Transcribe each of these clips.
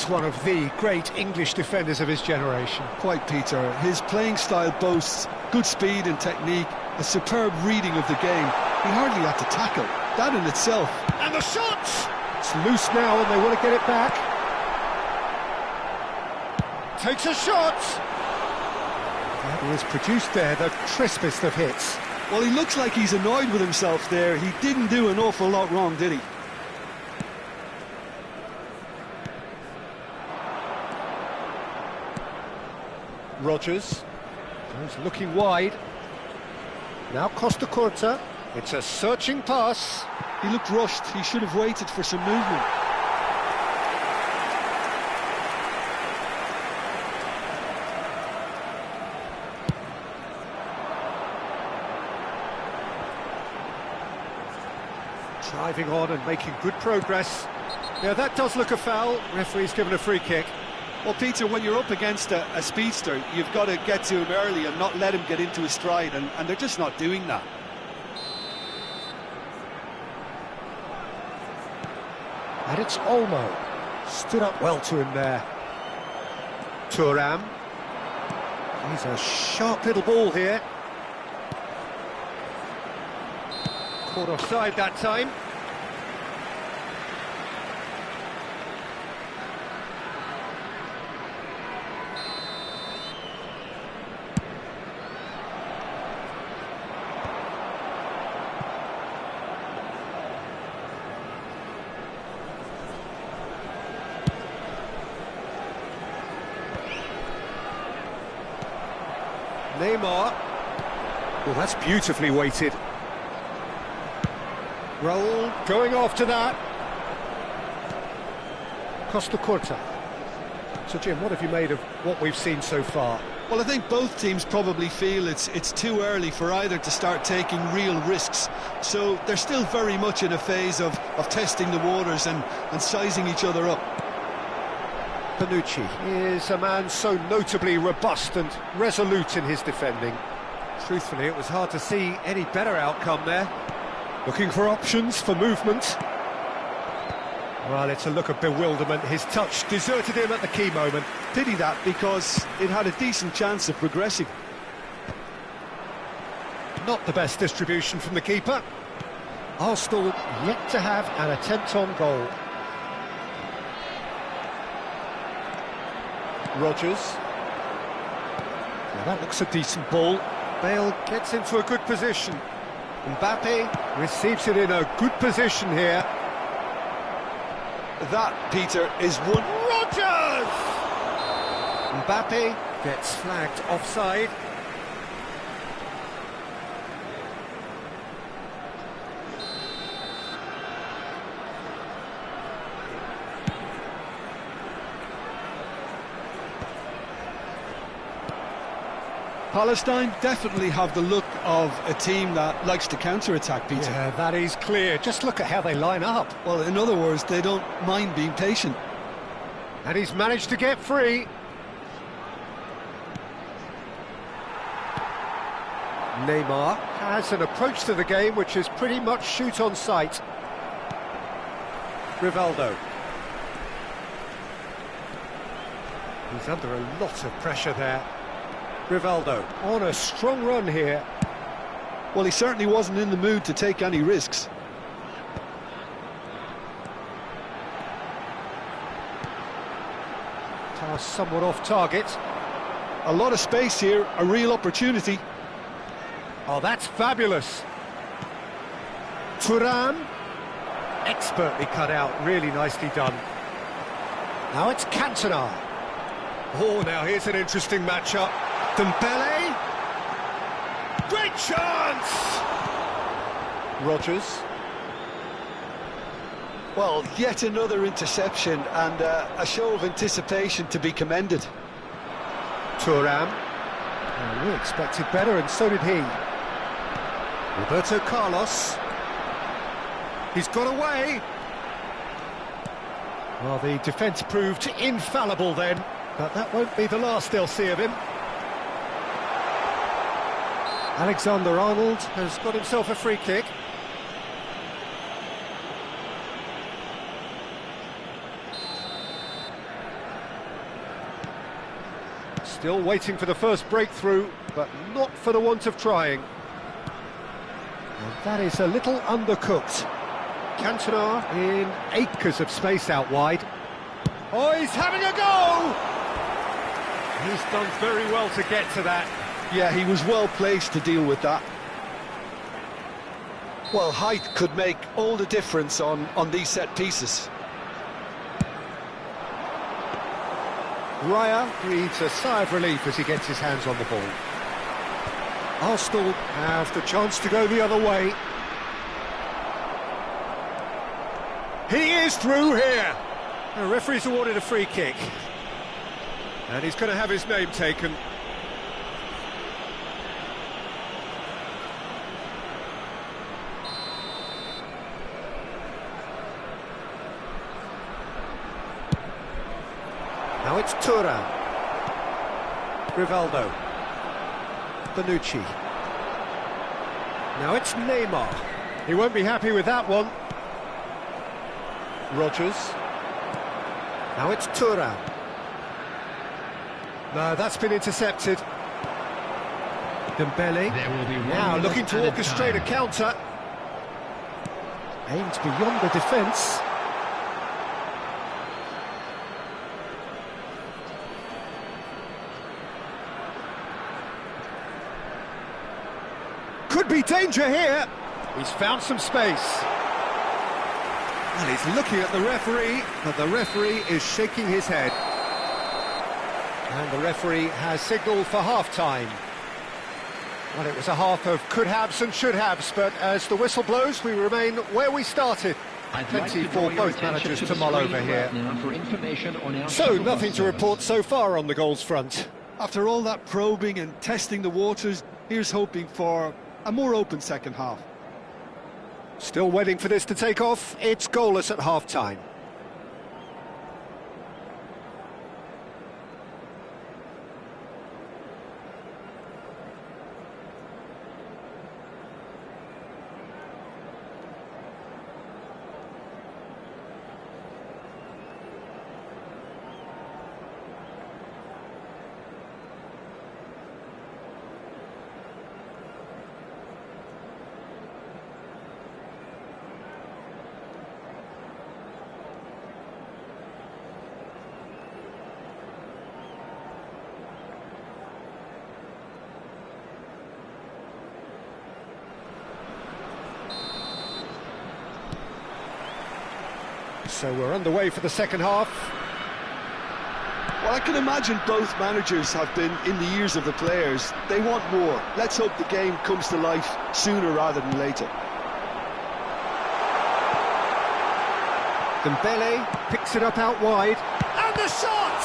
is one of the great English defenders of his generation. Quite, Peter. His playing style boasts good speed and technique, a superb reading of the game. He hardly had to tackle. That in itself. And the shot! It's loose now and they want to get it back. Takes a shot! That was produced there, the crispest of hits. Well, he looks like he's annoyed with himself there. He didn't do an awful lot wrong, did he? Rodgers goes looking wide. Now Costa Curta. It's a searching pass. He looked rushed. He should have waited for some movement. Driving on and making good progress. Yeah, that does look a foul. Referee's given a free kick. Well, Peter, when you're up against a speedster, you've got to get to him early and not let him get into his stride, and they're just not doing that. And it's Olmo. Stood up well to him there. Thuram. He's a sharp little ball here. Caught offside that time. Neymar. Well, that's beautifully weighted. Raul going after that. Costa Curta. So, Jim, what have you made of what we've seen so far? Well, I think both teams probably feel it's too early for either to start taking real risks. So they're still very much in a phase of testing the waters and sizing each other up. Bonucci is a man so notably robust and resolute in his defending. Truthfully, it was hard to see any better outcome there. Looking for options, for movement. Well, it's a look of bewilderment. His touch deserted him at the key moment. Pity that, because it had a decent chance of progressing. Not the best distribution from the keeper. Arsenal yet to have an attempt on goal. Rodgers. Now that looks a decent ball. Bale gets into a good position. Mbappe receives it in a good position here. That, Peter, is one. Rodgers! Mbappe gets flagged offside. Palestine definitely have the look of a team that likes to counter-attack, Peter. Yeah, that is clear. Just look at how they line up. Well, in other words, they don't mind being patient. And he's managed to get free. Neymar has an approach to the game which is pretty much shoot on sight. Rivaldo. He's under a lot of pressure there. Rivaldo on a strong run here. Well, he certainly wasn't in the mood to take any risks. Pass somewhat off target. A lot of space here, a real opportunity. Oh, that's fabulous. Thuram. Expertly cut out, really nicely done. Now it's Cantona. Oh, now here's an interesting matchup. Dembele. Great chance! Rodgers. Well, yet another interception and a show of anticipation to be commended. Thuram. We expected better, and so did he. Roberto Carlos. He's got away. Well, the defence proved infallible then, but that won't be the last they'll see of him. Alexander-Arnold has got himself a free kick. Still waiting for the first breakthrough, but not for the want of trying. And that is a little undercooked. Cantona in acres of space out wide. Oh, he's having a go! He's done very well to get to that. Yeah, he was well placed to deal with that. Well, height could make all the difference on these set pieces. Raya breathes a sigh of relief as he gets his hands on the ball. Arsenal have the chance to go the other way. He is through here. The referee's awarded a free kick. And he's going to have his name taken. Now it's Thuram. Rivaldo. Bonucci. Now it's Neymar. He won't be happy with that one. Rodgers. Now it's Thuram. No, that's been intercepted. Dembele. Now looking to orchestrate a counter. Aimed beyond the defence. Could be danger here. He's found some space. Well, he's looking at the referee, but the referee is shaking his head. And the referee has signalled for half-time. Well, it was a half of could-haves and should-haves, but as the whistle blows, we remain where we started. Plenty for both managers to mull over here. So, nothing to report so far on the goals front. After all that probing and testing the waters, here's hoping for a more open second half. Still waiting for this to take off. It's goalless at half-time. So we're underway for the second half. Well, I can imagine both managers have been in the ears of the players. They want more. Let's hope the game comes to life sooner rather than later. Dembele picks it up out wide. And the shot!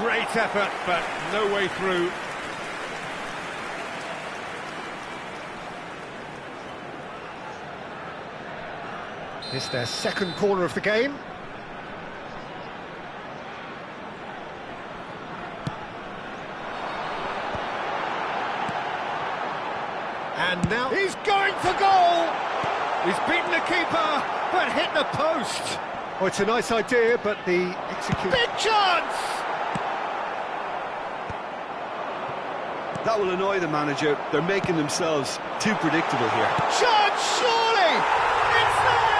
Great effort, but no way through. It's their second corner of the game. And now he's going for goal! He's beaten the keeper, but hit the post. Oh, it's a nice idea, but the execution... Big chance! That will annoy the manager. They're making themselves too predictable here. Chance, surely! It's there!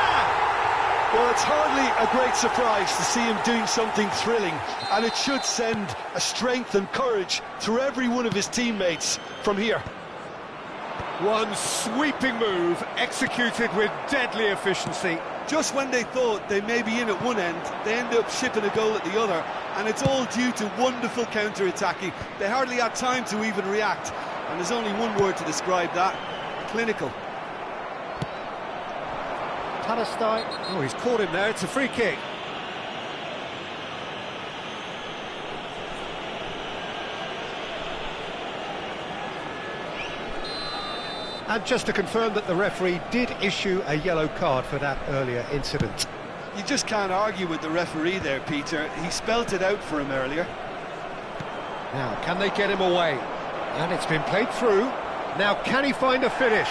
Well, it's hardly a great surprise to see him doing something thrilling, and it should send a strength and courage through every one of his teammates from here. One sweeping move, executed with deadly efficiency. Just when they thought they may be in at one end, they end up shipping a goal at the other, and it's all due to wonderful counter-attacking. They hardly had time to even react, and there's only one word to describe that: clinical. Palestine. Oh, he's caught him there. It's a free kick. And just to confirm that the referee did issue a yellow card for that earlier incident. You just can't argue with the referee there, Peter. He spelt it out for him earlier. Now, can they get him away? And it's been played through. Now, can he find a finish?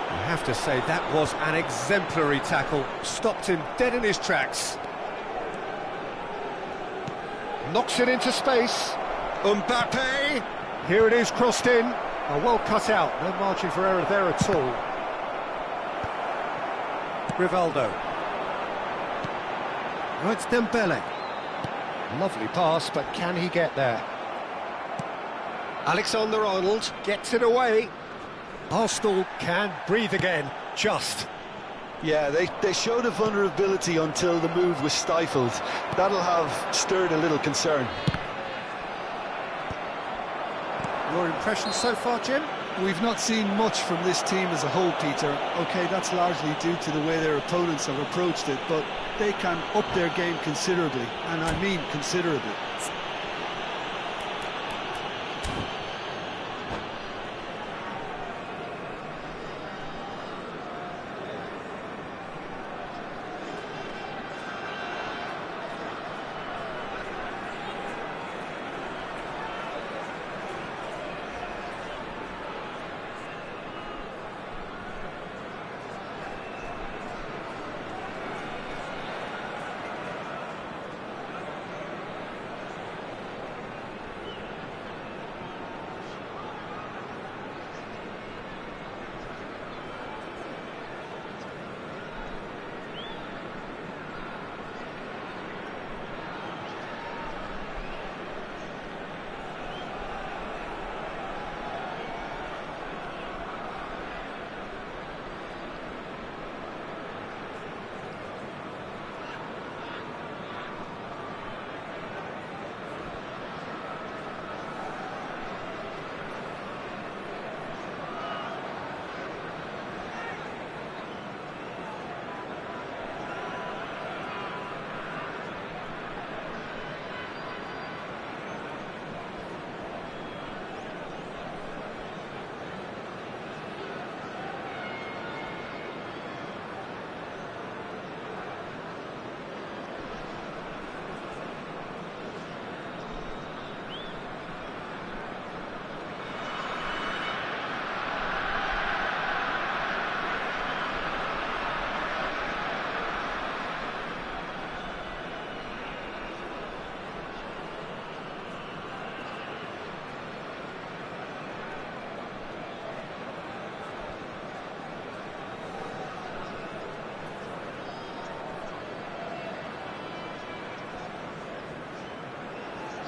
I have to say, that was an exemplary tackle. Stopped him dead in his tracks. Knocks it into space. Mbappe. Here it is, crossed in. Oh, well cut out. No margin for error there at all. Rivaldo. Oh, it's Dembele. Lovely pass, but can he get there? Alexander-Arnold gets it away. Arsenal can breathe again, just. Yeah, they showed a vulnerability until the move was stifled. That'll have stirred a little concern. Your impressions so far, Jim? We've not seen much from this team as a whole, Peter. OK, that's largely due to the way their opponents have approached it, but they can up their game considerably, and I mean considerably.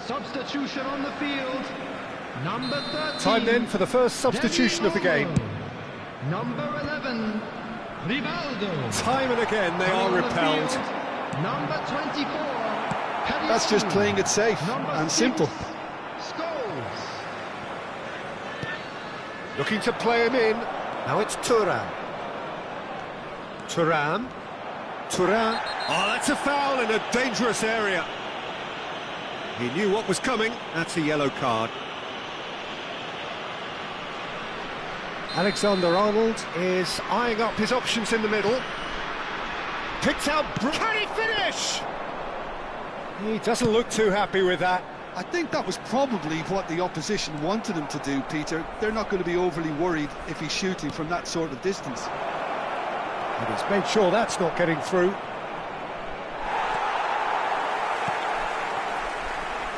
Substitution on the field. Number 13. Time then for the first substitution of the game. Number 11. Rivaldo. Time and again they are repelled. Number 24. That's just playing it safe and simple. Scholes. Looking to play him in. Now it's Thuram. Thuram. Thuram. Oh, that's a foul in a dangerous area. He knew what was coming. That's a yellow card. Alexander-Arnold is eyeing up his options in the middle. Picks out... Can he finish? He doesn't look too happy with that. I think that was probably what the opposition wanted him to do, Peter. They're not going to be overly worried if he's shooting from that sort of distance. And he's made sure that's not getting through.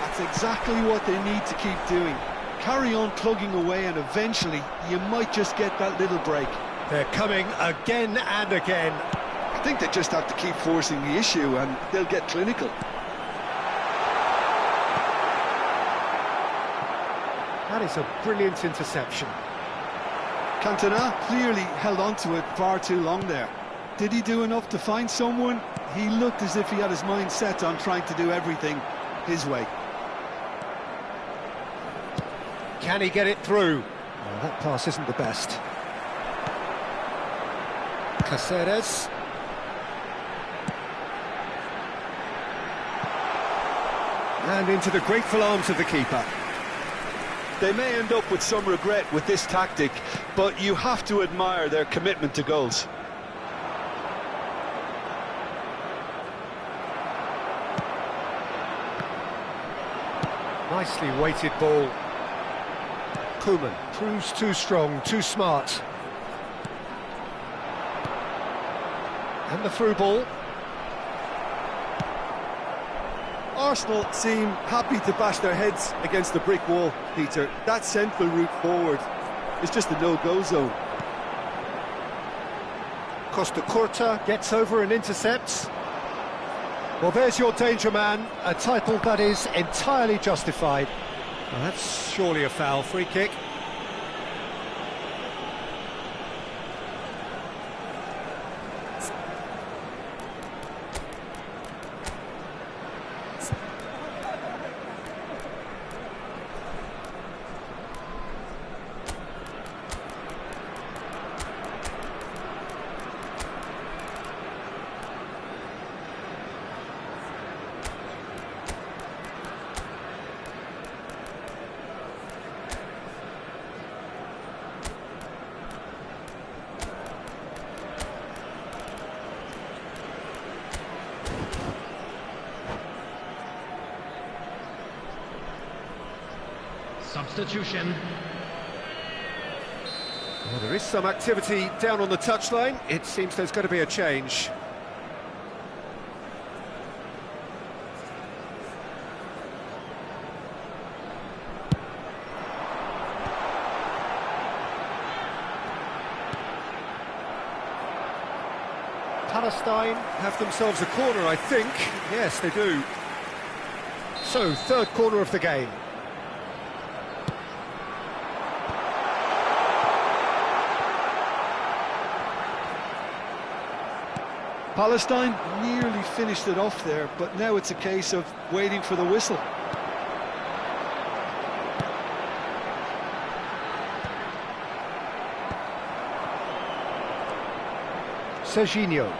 That's exactly what they need to keep doing. Carry on plugging away and eventually you might just get that little break. They're coming again and again. I think they just have to keep forcing the issue and they'll get clinical. That is a brilliant interception. Cantona clearly held on to it far too long there. Did he do enough to find someone? He looked as if he had his mind set on trying to do everything his way. Can he get it through? Oh, that pass isn't the best. Caceres. And into the grateful arms of the keeper. They may end up with some regret with this tactic, but you have to admire their commitment to goals. Nicely weighted ball. Koeman proves too strong, too smart. And the through ball. Arsenal seem happy to bash their heads against the brick wall, Peter. That central route forward is just a no-go zone. Costa Curta gets over and intercepts. Well, there's your danger man, a title that is entirely justified. Well, that's surely a foul. Free kick. Substitution. Well, there is some activity down on the touchline. It seems there's going to be a change. Palestine have themselves a corner, I think. Yes, they do. So, third corner of the game. Palestine nearly finished it off there, but now it's a case of waiting for the whistle. Serginho.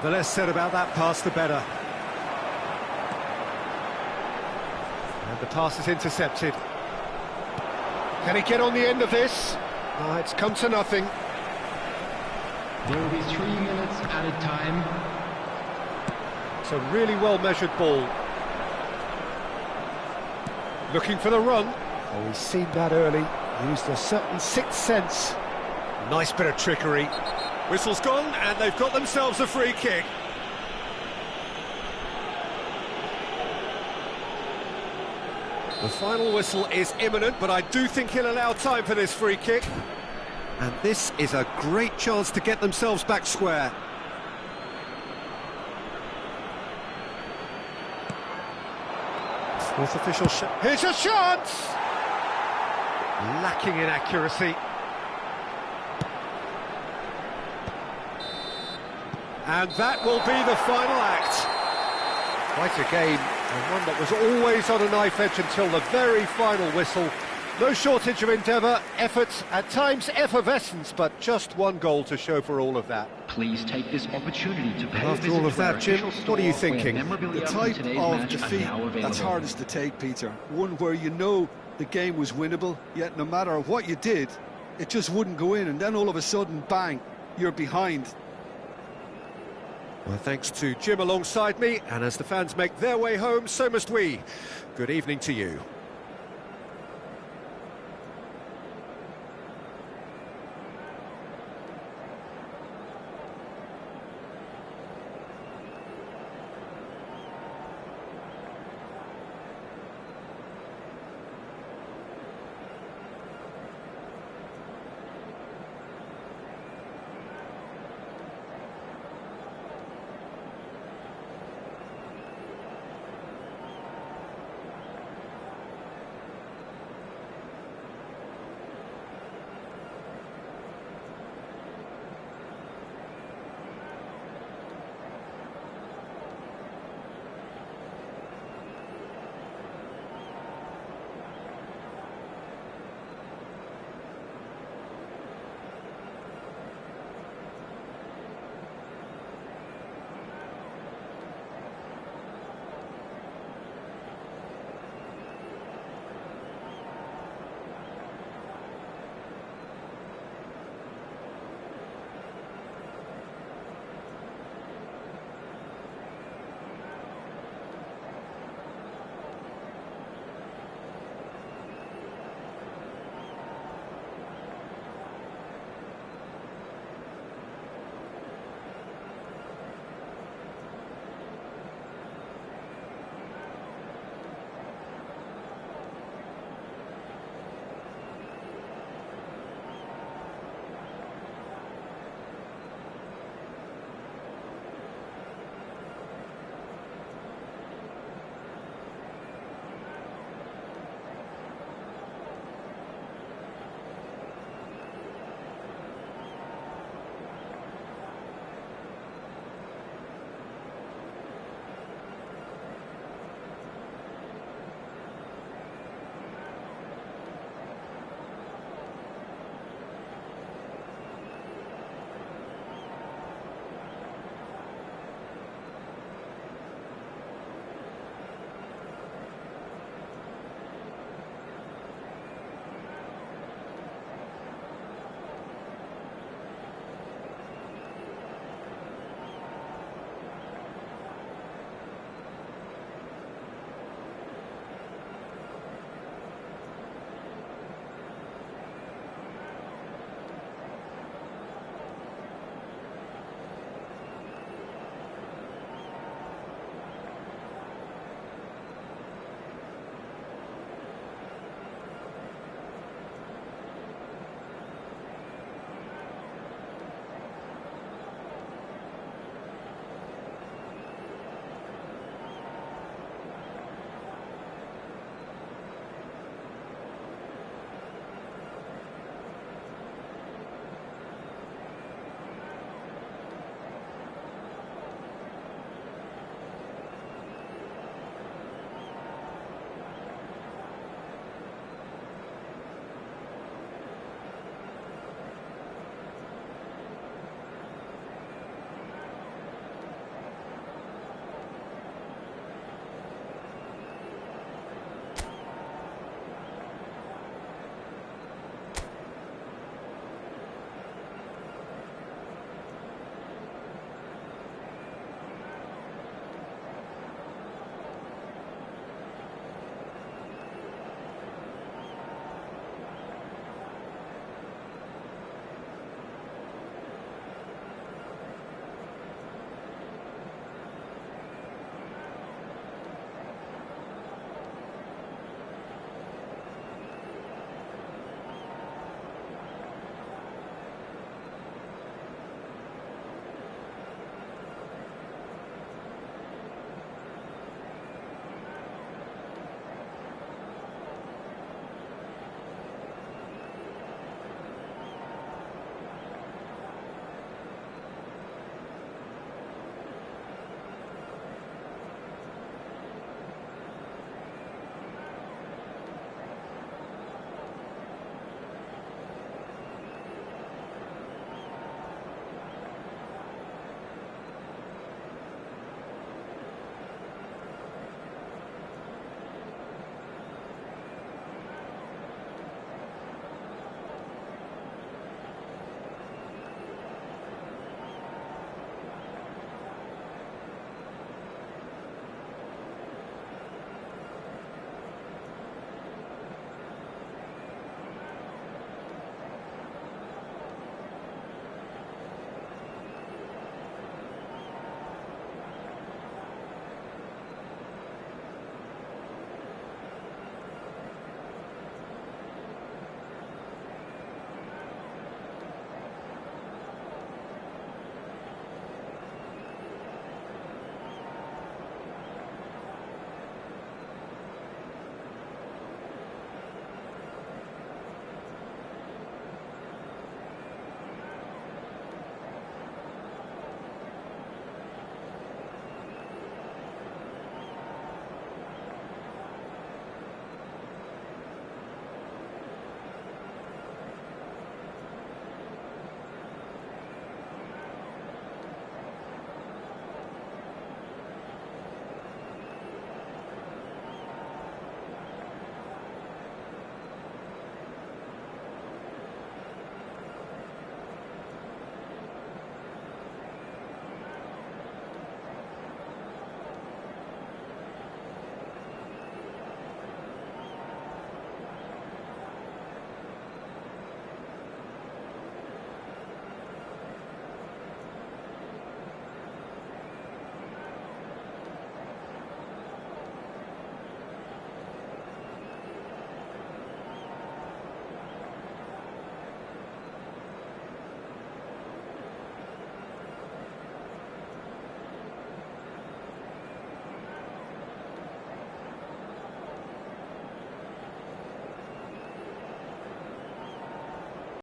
The less said about that pass, the better. And the pass is intercepted. Can he get on the end of this? It's come to nothing. There will be 3 minutes added time. It's a really well-measured ball. Looking for the run. Oh, he's seen that early. Used a certain sixth sense. Nice bit of trickery. Whistle's gone, and they've got themselves a free kick. The final whistle is imminent, but I do think he'll allow time for this free kick. And this is a great chance to get themselves back square. Fourth official shot. Here's a chance! Lacking in accuracy. And that will be the final act. Quite a game, and one that was always on a knife edge until the very final whistle. No shortage of endeavour, effort, at times effervescence, but just one goal to show for all of that. Please take this opportunity to pay After all of that, Jim, what are you thinking? The type of defeat that's hardest to take, Peter. One where you know the game was winnable, yet no matter what you did, it just wouldn't go in, and then all of a sudden, bang, you're behind. Well, thanks to Jim alongside me, and as the fans make their way home, so must we. Good evening to you.